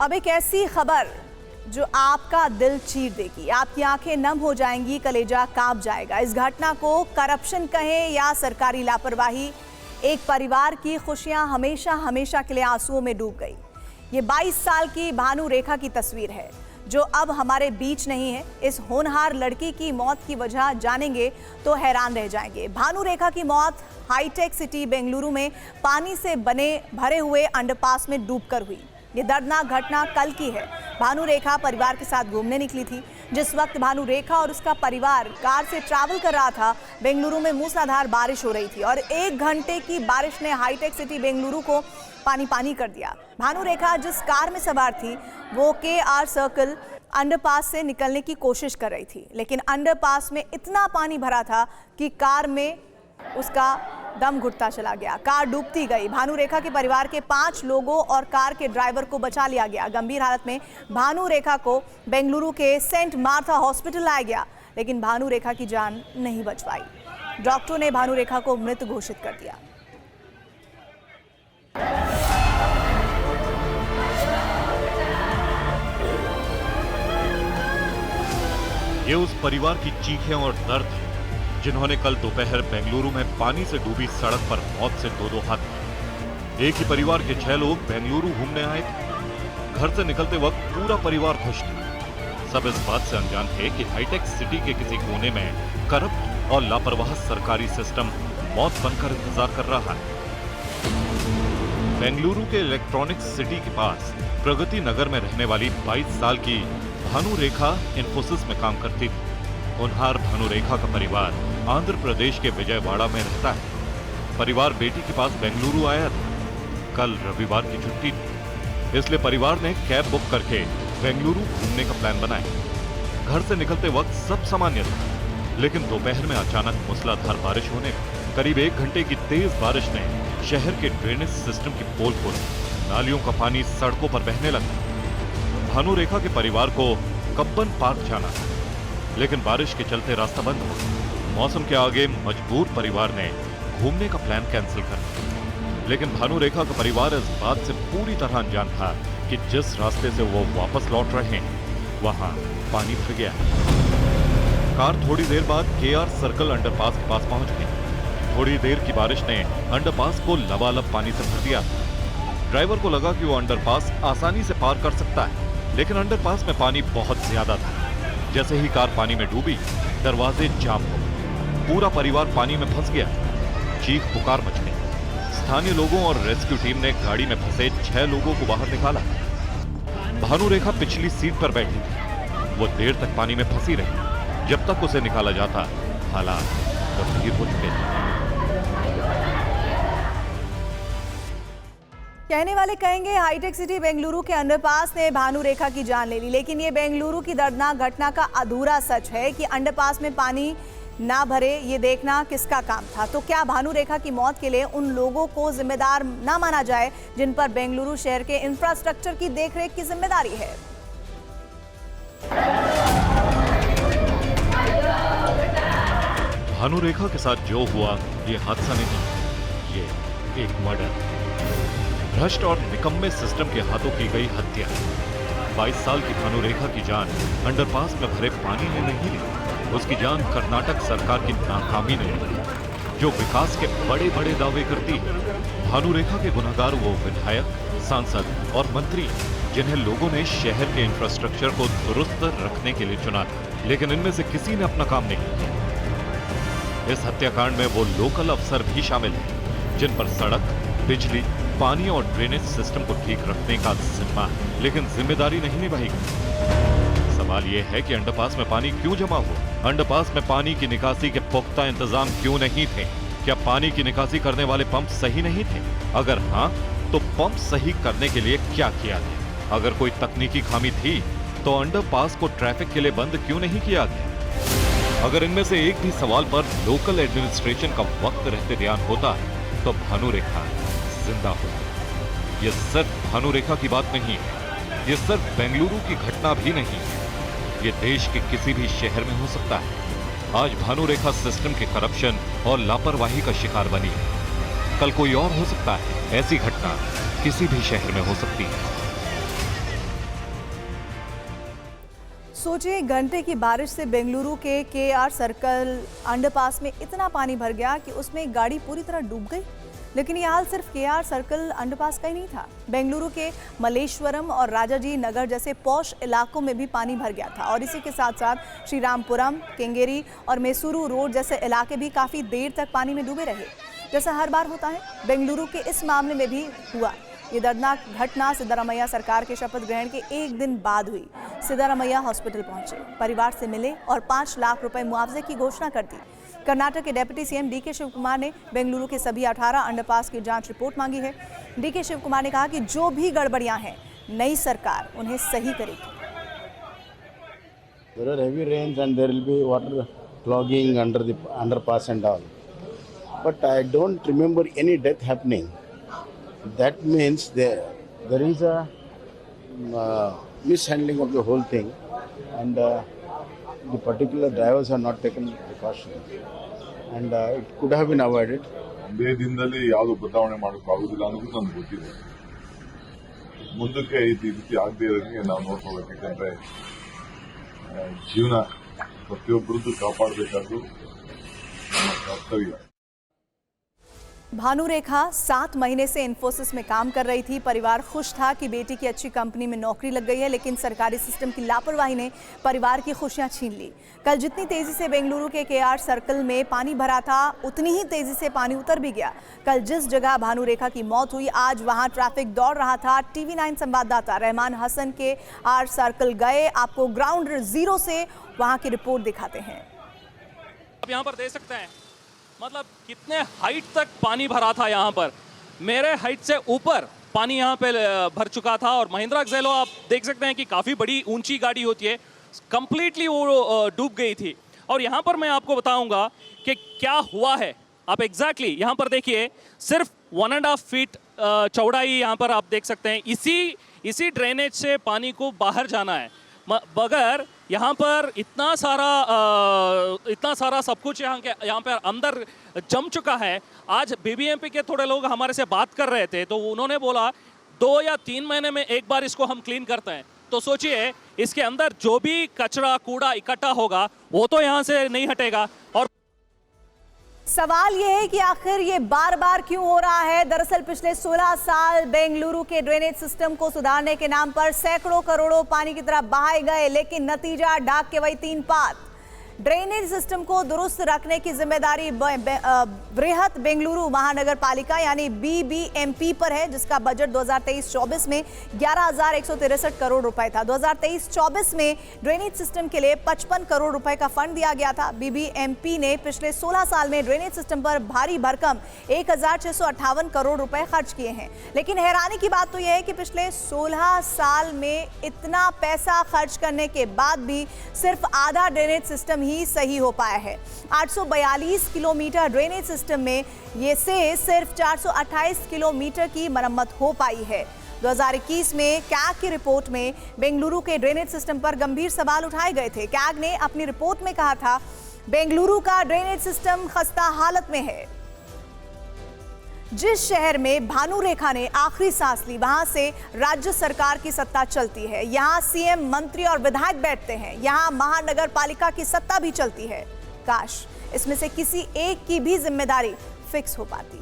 अब एक ऐसी खबर जो आपका दिल चीर देगी, आपकी आंखें नम हो जाएंगी, कलेजा कांप जाएगा। इस घटना को करप्शन कहें या सरकारी लापरवाही, एक परिवार की खुशियां हमेशा हमेशा के लिए आंसुओं में डूब गई। ये 22 साल की भानु रेखा की तस्वीर है जो अब हमारे बीच नहीं है। इस होनहार लड़की की मौत की वजह जानेंगे तो हैरान रह जाएंगे। भानु रेखा की मौत हाईटेक सिटी बेंगलुरु में पानी से बने भरे हुए अंडरपास में डूबकर हुई। ये दर्दनाक घटना कल की है। भानु रेखा परिवार के साथ घूमने निकली थी। जिस वक्त भानु रेखा और उसका परिवार कार से ट्रैवल कर रहा था, बेंगलुरु में मूसलाधार बारिश हो रही थी और 1 घंटे की बारिश ने हाईटेक सिटी बेंगलुरु को पानी पानी कर दिया। भानु रेखा जिस कार में सवार थी वो KR सर्कल अंडरपास से निकलने की कोशिश कर रही थी, लेकिन अंडरपास में इतना पानी भरा था कि कार में उसका दम घुटता चला गया। कार डूबती गई। भानु रेखा के परिवार के 5 लोगों और कार के ड्राइवर को बचा लिया गया। गंभीर हालत में भानु रेखा को बेंगलुरु के सेंट मार्था हॉस्पिटल लाया गया, लेकिन भानु रेखा की जान नहीं बच पाई। डॉक्टरों ने भानु रेखा को मृत घोषित कर दिया। ये उस परिवार की चीखें और दर्द है जिन्होंने कल दोपहर बेंगलुरु में पानी से डूबी सड़क पर मौत से दो हाथ दिए। एक ही परिवार के 6 लोग बेंगलुरु घूमने आए थे। घर से निकलते वक्त पूरा परिवार खुश था। सब इस बात से अनजान थे कि हाईटेक सिटी के किसी कोने में करप्ट और लापरवाह सरकारी सिस्टम मौत बनकर इंतजार कर रहा है। बेंगलुरु के इलेक्ट्रॉनिक्स सिटी के पास प्रगति नगर में रहने वाली 22 साल की भानु रेखा इंफोसिस में काम करती थी। होनहार भानु रेखा का परिवार आंध्र प्रदेश के विजयवाड़ा में रहता है। परिवार बेटी के पास बेंगलुरु आया था। कल रविवार की छुट्टी थी, इसलिए परिवार ने कैब बुक करके बेंगलुरु घूमने का प्लान बनाया। घर से निकलते वक्त सब सामान्य था, लेकिन दोपहर में अचानक मूसलाधार बारिश होने करीब 1 घंटे की तेज बारिश ने शहर के ड्रेनेज सिस्टम की पोल खोली। नालियों का पानी सड़कों पर बहने लगा। भानु रेखा के परिवार को कब्बन पार्क जाना था, लेकिन बारिश के चलते रास्ता बंद हो गया। मौसम के आगे मजबूर परिवार ने घूमने का प्लान कैंसिल कर दिया। लेकिन भानु रेखा का परिवार इस बात से पूरी तरह अनजान था कि जिस रास्ते से वो वापस लौट रहे हैं वहां पानी भर गया। कार थोड़ी देर बाद KR सर्कल अंडरपास के पास पहुंच गई। थोड़ी देर की बारिश ने अंडरपास को लबालब पानी से भर दिया। ड्राइवर को लगा कि वो अंडरपास आसानी से पार कर सकता है, लेकिन अंडरपास में पानी बहुत ज्यादा था। जैसे ही कार पानी में डूबी, दरवाजे जाम हो गए। पूरा परिवार पानी में फंस गया। चीख पुकार मच गई। स्थानीय लोगों और रेस्क्यू टीम ने गाड़ी में फंसे 6 लोगों को बाहर निकाला। भानु रेखा पिछली सीट पर बैठी थी। वो देर तक पानी में फंसी रही। जब तक उसे निकाला जाता, हालात गंभीर हो चुके थे। कहने वाले कहेंगे हाईटेक सिटी बेंगलुरु के अंडरपास ने भानु रेखा की जान ले ली, लेकिन ये बेंगलुरु की दर्दनाक घटना का अधूरा सच है कि अंडरपास में पानी ना भरे ये देखना किसका काम था। तो क्या भानु रेखा की मौत के लिए उन लोगों को जिम्मेदार ना माना जाए जिन पर बेंगलुरु शहर के इंफ्रास्ट्रक्चर की देखरेख की जिम्मेदारी है? भानु रेखा के साथ जो हुआ ये हादसा नहीं, ये एक मर्डर, भ्रष्ट और निकम्मे सिस्टम के हाथों की गई हत्या। 22 साल की भानु रेखा की जान अंडरपास में भरे पानी ने नहीं ली, उसकी जान कर्नाटक सरकार की नाकामी ने ली, जो विकास के बड़े बड़े दावे करती है। भानु रेखा के गुनहगार वो विधायक, सांसद और मंत्री जिन्हें लोगों ने शहर के इंफ्रास्ट्रक्चर को दुरुस्त रखने के लिए चुना था, लेकिन इनमें से किसी ने अपना काम नहीं किया। इस हत्याकांड में वो लोकल अफसर भी शामिल हैं जिन पर सड़क, बिजली, पानी और ड्रेनेज सिस्टम को ठीक रखने का जिम्मा है, लेकिन जिम्मेदारी नहीं निभाई गई। सवाल यह है कि अंडरपास में पानी क्यों जमा हुआ? अंडरपास में पानी की निकासी के पुख्ता इंतजाम क्यों नहीं थे? क्या पानी की निकासी करने वाले पंप सही नहीं थे? अगर हाँ, तो पंप सही करने के लिए क्या किया गया? अगर कोई तकनीकी खामी थी तो अंडरपास को ट्रैफिक के लिए बंद क्यों नहीं किया गया? अगर इनमें से एक भी सवाल पर लोकल एडमिनिस्ट्रेशन का वक्त रहते ध्यान होता तो भानु रेखा जिंदा हो। यह सिर्फ भानु रेखा की बात नहीं है, यह सिर्फ बेंगलुरु की घटना भी नहीं है, यह देश के किसी भी शहर में हो सकता है। आज भानु रेखा सिस्टम के करप्शन और लापरवाही का शिकार बनी है, कल कोई और हो सकता है। ऐसी घटना किसी भी शहर में हो सकती है। सोचिए, घंटे की बारिश से बेंगलुरु के केआर सर्कल अंडरपास में इतना पानी भर गया कि उसमें एक गाड़ी पूरी तरह डूब गई। लेकिन ये हाल सिर्फ केआर सर्कल अंडरपास का ही नहीं था। बेंगलुरु के मलेश्वरम और राजाजी नगर जैसे पॉश इलाकों में भी पानी भर गया था और इसी के साथ साथ श्रीरामपुरम, केंगेरी और मैसूरू रोड जैसे इलाके भी काफ़ी देर तक पानी में डूबे रहे। जैसा हर बार होता है, बेंगलुरु के इस मामले में भी हुआ। ये दर्दनाक घटना सिद्धारमैया सरकार के शपथ ग्रहण के एक दिन बाद हुई। सिद्धारमैया हॉस्पिटल पहुंचे, परिवार से मिले और 5 लाख रुपए मुआवजे की घोषणा कर दी। कर्नाटक के deputy CM DK Shiv Kumar ने बेंगलुरु के सभी 18 अंडरपास की जांच रिपोर्ट मांगी है। डीके शिव कुमार ने कहा कि जो भी गड़बड़ियां हैं, नई सरकार उन्हें सही करेगी। There are heavy rains and there will be water clogging under the underpass and all. But I don't remember any death happening. That means there is a mishandling of the whole thing, and the particular drivers have not taken precautions, and it could have been avoided. ಒಂದೇ ದಿನದಲ್ಲಿ ಯಾವುದು ಬದಲಾವಣೆ ಮಾಡೋಕ್ಕಾಗೋದಿಲ್ಲ ಅನ್ನೋದು ನನಗೆ ಗೊತ್ತಿದೆ. ಮುಂದಕ್ಕೆ ಈ ರೀತಿ ಆಗದೆ ಇರೋದಕ್ಕೆ ನಾವು ನೋಡ್ಕೋಬೇಕು. ಯಾಕಂದ್ರೆ ಜೀವನ ಪ್ರತಿಯೊಬ್ಬರದ್ದು ಕಾಪಾಡಬೇಕಾದ್ದು ನಮ್ಮ ಕರ್ತವ್ಯ. भानु रेखा 7 महीने से इन्फोसिस में काम कर रही थी। परिवार खुश था कि बेटी की अच्छी कंपनी में नौकरी लग गई है, लेकिन सरकारी सिस्टम की लापरवाही ने परिवार की खुशियां छीन ली। कल जितनी तेजी से बेंगलुरु के केआर सर्कल में पानी भरा था, उतनी ही तेजी से पानी उतर भी गया। कल जिस जगह भानु रेखा की मौत हुई, आज वहां ट्रैफिक दौड़ रहा था। TV9 संवाददाता रहमान हसन के आर सर्कल गए। आपको ग्राउंड जीरो से वहां की रिपोर्ट दिखाते हैं। आप यहाँ पर देख सकते हैं, मतलब कितने हाइट तक पानी भरा था। यहाँ पर मेरे हाइट से ऊपर पानी यहाँ पे भर चुका था और महिंद्रा एक्सेलो आप देख सकते हैं कि काफ़ी बड़ी ऊंची गाड़ी होती है, कंप्लीटली वो डूब गई थी। और यहाँ पर मैं आपको बताऊंगा कि क्या हुआ है। आप एग्जैक्टली यहाँ पर देखिए, सिर्फ 1.5 फीट चौड़ाई यहाँ पर आप देख सकते हैं। इसी ड्रेनेज से पानी को बाहर जाना है, मगर यहाँ पर इतना सारा सब कुछ यहाँ पर अंदर जम चुका है। आज बीबीएमपी के थोड़े लोग हमारे से बात कर रहे थे, तो उन्होंने बोला 2 या 3 महीने में एक बार इसको हम क्लीन करते हैं। तो सोचिए, इसके अंदर जो भी कचरा कूड़ा इकट्ठा होगा वो तो यहाँ से नहीं हटेगा। और सवाल यह है कि आखिर ये बार बार क्यों हो रहा है। दरअसल पिछले 16 साल बेंगलुरु के ड्रेनेज सिस्टम को सुधारने के नाम पर सैकड़ों करोड़ों पानी की तरफ बहाए गए, लेकिन नतीजा डाक के वही 3 पात। ड्रेनेज सिस्टम को दुरुस्त रखने की जिम्मेदारी बृहत बेंगलुरु महानगर पालिका यानी बीबीएमपी पर है, जिसका बजट 2023-24 में 11,163 करोड़ रुपए था। 2023-24 में ड्रेनेज सिस्टम के लिए 55 करोड़ रुपए का फंड दिया गया था। बीबीएमपी ने पिछले 16 साल में ड्रेनेज सिस्टम पर भारी भरकम 1,658 करोड़ रुपए खर्च किए हैं। लेकिन हैरानी की बात तो यह है कि पिछले 16 साल में इतना पैसा खर्च करने के बाद भी सिर्फ आधा ड्रेनेज सिस्टम ही सही हो पाया है। 842 किलोमीटर ड्रेनेज सिस्टम में ये से सिर्फ 428 किलोमीटर की मरम्मत हो पाई है। 2021 में कैग की रिपोर्ट में बेंगलुरु के ड्रेनेज सिस्टम पर गंभीर सवाल उठाए गए थे। कैग ने अपनी रिपोर्ट में कहा था, बेंगलुरु का ड्रेनेज सिस्टम खस्ता हालत में है। जिस शहर में भानु रेखा ने आखिरी सांस ली, वहां से राज्य सरकार की सत्ता चलती है। यहां सीएम, मंत्री और विधायक बैठते हैं। यहां महानगर पालिका की सत्ता भी चलती है। काश इसमें से किसी एक की भी जिम्मेदारी फिक्स हो पाती।